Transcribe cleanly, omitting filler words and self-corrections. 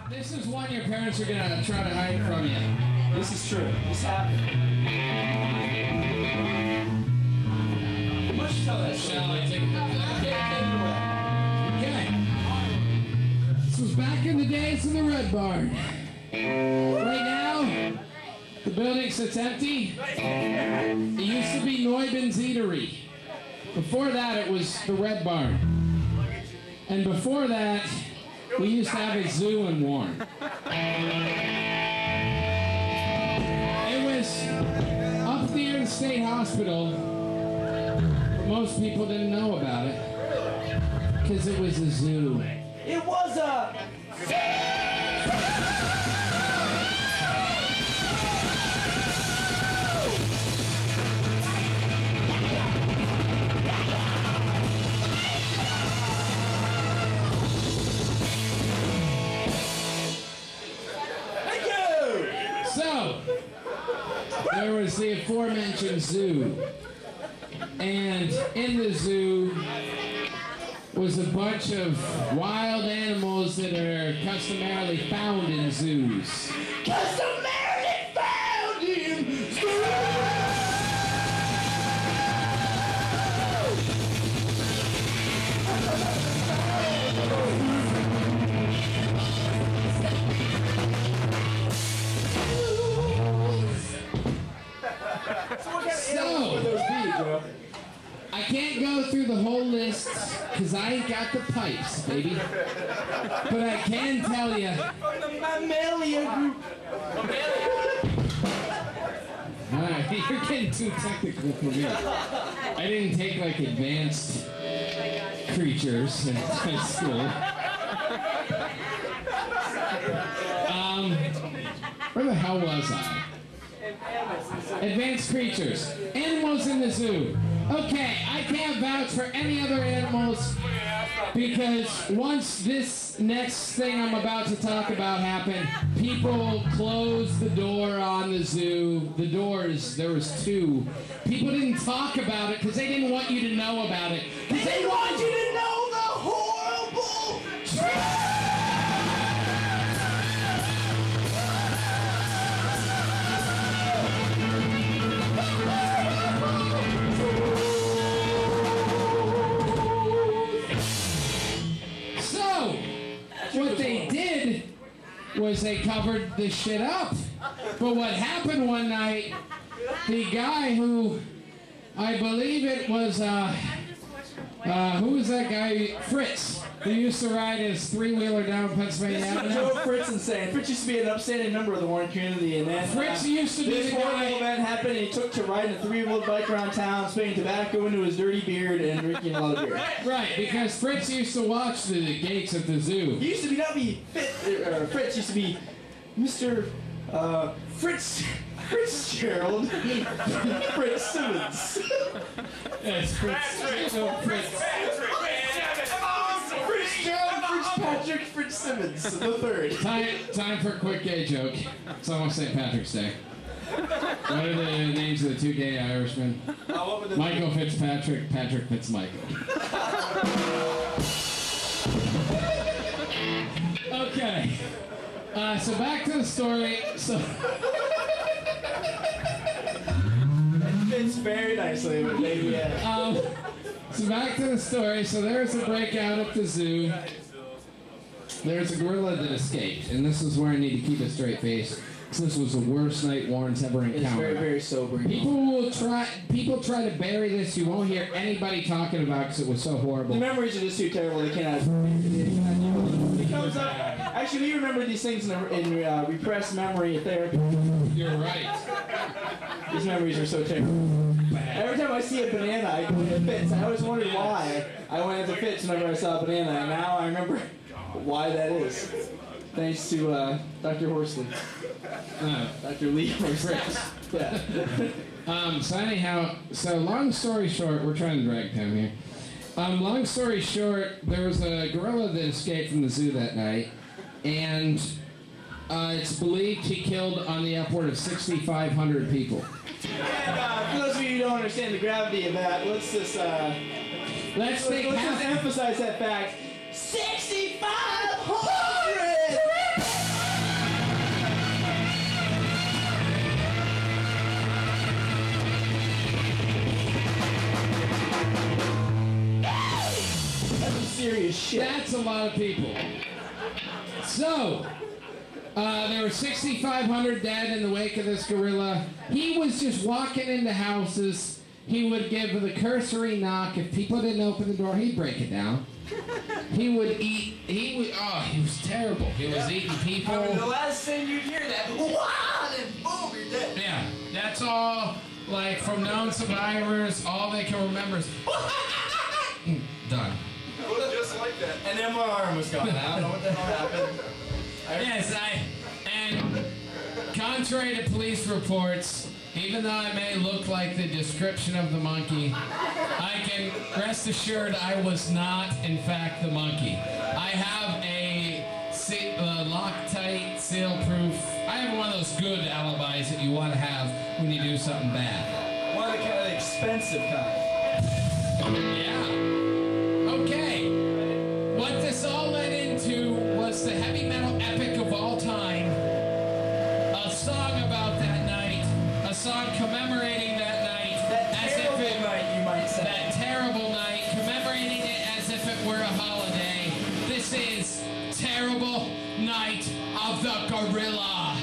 This is one your parents are gonna try to hide from you. This is true. This happened. Why don't you tell that story? Shall I take it? Okay. This was back in the days of the Red Barn. Right now, the building sits empty. It used to be Neubin's Eatery. Before that, it was the Red Barn. And before that, we used to have a zoo in Warren. It was up near the state hospital, but most people didn't know about it because it was a zoo. It was a... There was the aforementioned zoo, and in the zoo was a bunch of wild animals that are customarily found in zoos. Customarily found in I can't go through the whole list because I ain't got the pipes, baby. But I can tell you. From the Mammalia group. Alright, you're getting too technical for me. I didn't take like advanced creatures in high school. Where the hell was I? Advanced creatures. Animals in the zoo. Okay, I can't vouch for any other animals because once this next thing I'm about to talk about happened, people closed the door on the zoo. The doors, there was two. People didn't talk about it because they didn't want you to know about it. Because they want you to know the horrible truth! What they did was they covered this shit up. But what happened one night, the guy who, I believe it was, who was that guy? Fritz, who used to ride his three-wheeler down Pennsylvania Avenue. Joe Fritz insane. Fritz used to be an upstanding member of the Warren community, and then Fritz used to be this the guy. event happened, and he took to riding a three-wheeled bike around town, spitting tobacco into his dirty beard, and drinking a lot of beer. Right, because Fritz used to watch the gates at the zoo. He used to be Fritz used to be Mr. Fitzgerald Fritz Simmons. Yes, Fritz. Patrick Fitzsimmons the third. Time for a quick gay joke. It's almost St. Patrick's Day. What are the names of the two gay Irishmen? Michael Fitzpatrick, Patrick Fitzmichael. Okay. So back to the story. So It fits very nicely with Lady Ed. So back to the story. So there's a breakout at the zoo. There's a gorilla that escaped, and this is where I need to keep a straight face. This was the worst night Warren's ever encountered. It's very, very sobering. People try to bury this. You won't hear anybody talking about it because it was so horrible. The memories are just too terrible. They cannot. It comes up. Actually, we remember these things in repressed memory therapy. You're right. These memories are so terrible. Every time I see a banana, I go into fits. I always wondered why I went into fits whenever I saw a banana, and now I remember why that is. Thanks to Dr. Horsley. Dr. Lee Horsley. Yeah. So anyhow, long story short, we're trying to drag time here. Long story short, there was a gorilla that escaped from the zoo that night, and it's believed he killed on the upward of 6,500 people. And for those of you who don't understand the gravity of that, let's just emphasize that fact. 6,500! shit. That's a lot of people. So, there were 6,500 dead in the wake of this gorilla. He was just walking into houses. He would give the cursory knock. If people didn't open the door, he'd break it down. He was terrible. He was eating people. I mean, the last thing you'd hear that, wow, then boom, you're dead. Yeah, that's all, like, from known survivors, all they can remember is, done. Just like that. And then my arm was gone. I don't know what the hell happened. Yes, and contrary to police reports, even though I may look like the description of the monkey, I can rest assured I was not, in fact, the monkey. I have a Loctite, seal-proof. I have one of those good alibis that you want to have when you do something bad. One of the kind of expensive kind. Yeah. Okay. What this all led into was the heavy metal epic of all time. A song about that night. A song commemorating that night. That terrible night, you might say. That terrible night. Commemorating it as if it were a holiday. This is Terrible Night of the Gorilla.